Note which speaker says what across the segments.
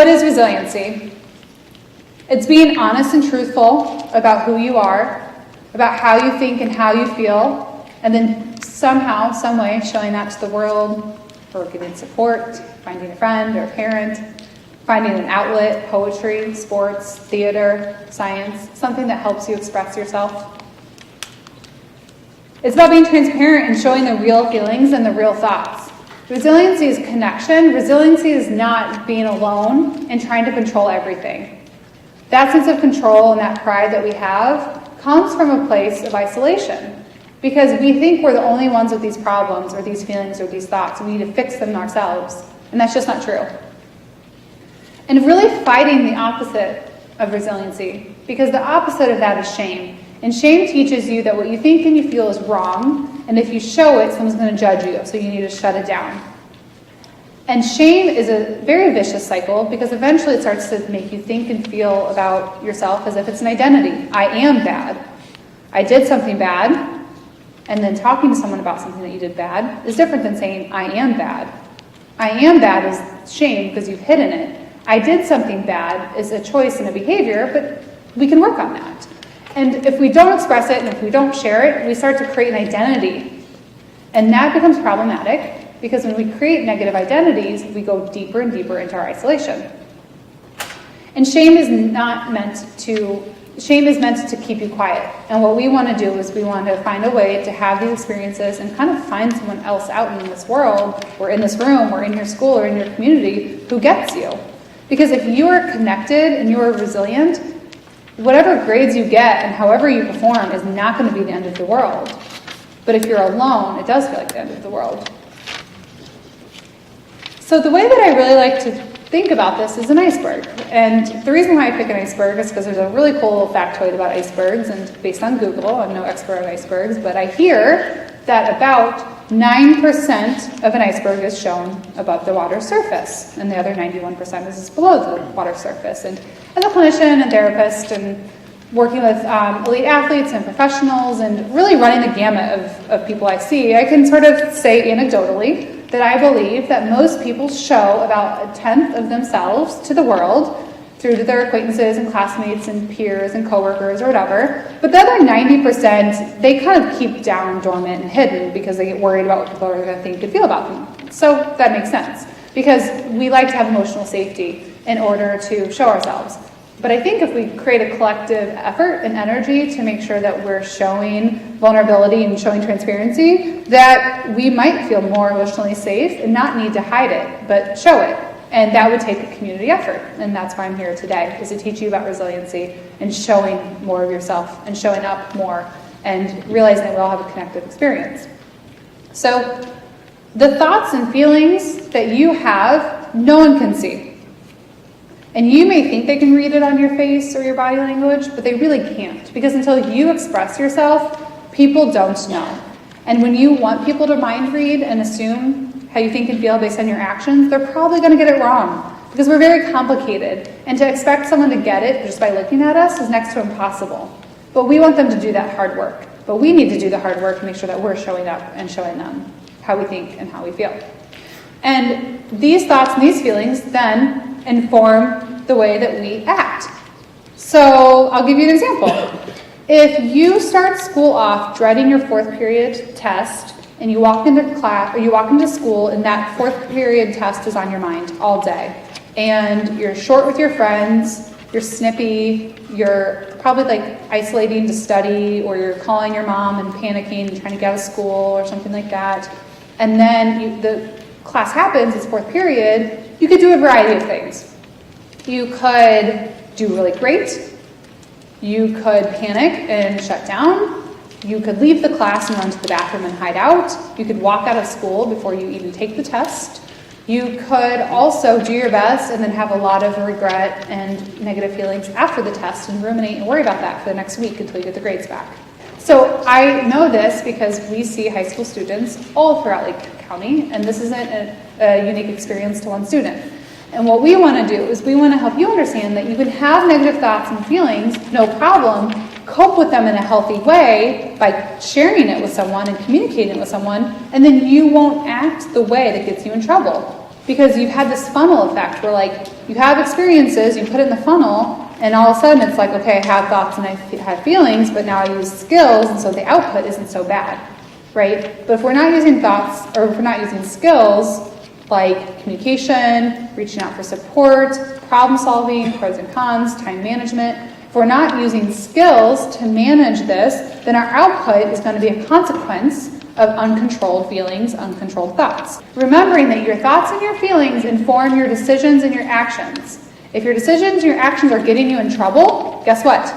Speaker 1: what is resiliency? It's being honest and truthful about who you are, about how you think and how you feel, and then somehow, some way, showing that to the world, or giving support, finding a friend or a parent, finding an outlet, poetry, sports, theater, science, something that helps you express yourself. It's about being transparent and showing the real feelings and the real thoughts. Resiliency is connection. Resiliency is not being alone and trying to control everything. That sense of control and that pride that we have comes from a place of isolation, because we think we're the only ones with these problems or these feelings or these thoughts, and we need to fix them ourselves. And that's just not true. And really fighting the opposite of resiliency, because the opposite of that is shame. And shame teaches you that what you think and you feel is wrong, and if you show it, someone's going to judge you, so you need to shut it down. And shame is a very vicious cycle, because eventually it starts to make you think and feel about yourself as if it's an identity. I am bad. I did something bad, and then talking to someone about something that you did bad is different than saying, I am bad. I am bad is shame because you've hidden it. I did something bad is a choice and a behavior, but we can work on that. And if we don't express it and if we don't share it, we start to create an identity. And that becomes problematic, because when we create negative identities, we go deeper and deeper into our isolation. And shame is meant to keep you quiet. And what we want to do is we want to find a way to have these experiences and kind of find someone else out in this world, or in this room, or in your school, or in your community who gets you. Because if you are connected and you are resilient, whatever grades you get and however you perform is not going to be the end of the world. But if you're alone, it does feel like the end of the world. So the way that I really like to think about this is an iceberg. And the reason why I pick an iceberg is because there's a really cool factoid about icebergs, and based on Google, I'm no expert on icebergs, but I hear that about 9% of an iceberg is shown above the water surface, and the other 91% is below the water surface. And as a clinician and therapist and working with elite athletes and professionals and really running the gamut of people I see, I can sort of say anecdotally that I believe that most people show about 1/10 of themselves to the world through to their acquaintances and classmates and peers and coworkers or whatever. But the other 90%, they kind of keep down, dormant, and hidden because they get worried about what people are going to think and feel about them. So that makes sense, because we like to have emotional safety in order to show ourselves. But I think if we create a collective effort and energy to make sure that we're showing vulnerability and showing transparency, that we might feel more emotionally safe and not need to hide it, but show it. And that would take a community effort. And that's why I'm here today, is to teach you about resiliency and showing more of yourself and showing up more and realizing that we all have a connective experience. So the thoughts and feelings that you have, no one can see. And you may think they can read it on your face or your body language, but they really can't. Because until you express yourself, people don't know. And when you want people to mind read and assume how you think and feel based on your actions, they're probably going to get it wrong. Because we're very complicated. And to expect someone to get it just by looking at us is next to impossible. But we want them to do that hard work. But we need to do the hard work to make sure that we're showing up and showing them how we think and how we feel. And these thoughts and these feelings then inform the way that we act. So I'll give you an example. If you start school off dreading your fourth period test, and you walk into class or you walk into school and that fourth period test is on your mind all day, and you're short with your friends, you're snippy, you're probably like isolating to study, or you're calling your mom and panicking and trying to get out of school or something like that, and then the class happens, it's fourth period, you could do a variety of things. You could do really great. You could panic and shut down. You could leave the class and run to the bathroom and hide out. You could walk out of school before you even take the test. You could also do your best and then have a lot of regret and negative feelings after the test and ruminate and worry about that for the next week until you get the grades back. So I know this because we see high school students all throughout Lake County, and this isn't a unique experience to one student. And what we want to do is we want to help you understand that you can have negative thoughts and feelings, no problem, cope with them in a healthy way by sharing it with someone and communicating it with someone, and then you won't act the way that gets you in trouble. Because you've had this funnel effect where like you have experiences, you put it in the funnel, and all of a sudden it's like, okay, I have thoughts and I have feelings, but now I use skills, and so the output isn't so bad, right? But if we're not using thoughts, or if we're not using skills like communication, reaching out for support, problem solving, pros and cons, time management, if we're not using skills to manage this, then our output is going to be a consequence of uncontrolled feelings, uncontrolled thoughts. Remembering that your thoughts and your feelings inform your decisions and your actions. If your decisions and your actions are getting you in trouble, guess what?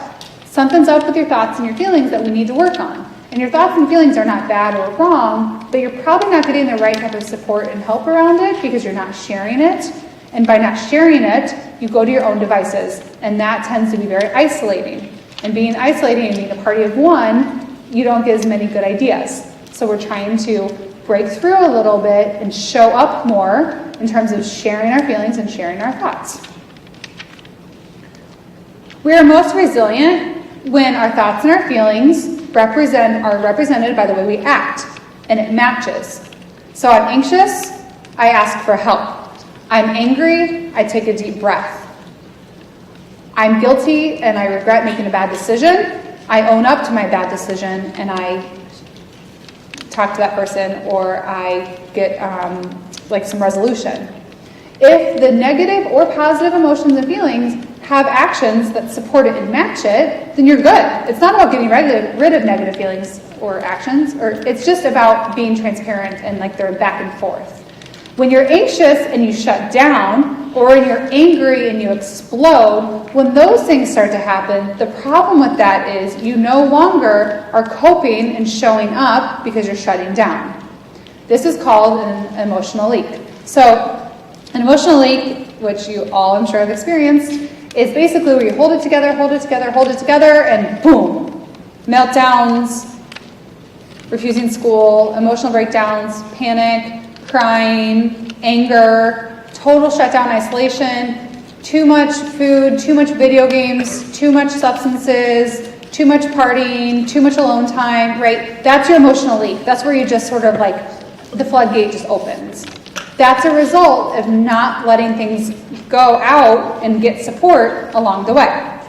Speaker 1: Something's up with your thoughts and your feelings that we need to work on. And your thoughts and feelings are not bad or wrong, but you're probably not getting the right type of support and help around it because you're not sharing it. And by not sharing it, you go to your own devices. And that tends to be very isolating. And being isolating and being a party of one, you don't get as many good ideas. So we're trying to break through a little bit and show up more in terms of sharing our feelings and sharing our thoughts. We are most resilient when our thoughts and our feelings are represented by the way we act, and it matches. So I'm anxious, I ask for help. I'm angry, I take a deep breath. I'm guilty and I regret making a bad decision. I own up to my bad decision and I talk to that person, or I get some resolution. If the negative or positive emotions and feelings have actions that support it and match it, then you're good. It's not about getting rid of negative feelings or actions, or it's just about being transparent and like they're back and forth. When you're anxious and you shut down, or when you're angry and you explode, when those things start to happen, the problem with that is you no longer are coping and showing up because you're shutting down. This is called an emotional leak. So an emotional leak, which you all I'm sure have experienced, is basically where you hold it together, and boom, meltdowns, refusing school, emotional breakdowns, panic, crying, anger, total shutdown, isolation, too much food, too much video games, too much substances, too much partying, too much alone time, right? That's your emotional leak. That's where you just sort of like, the floodgate just opens. That's a result of not letting things go out and get support along the way.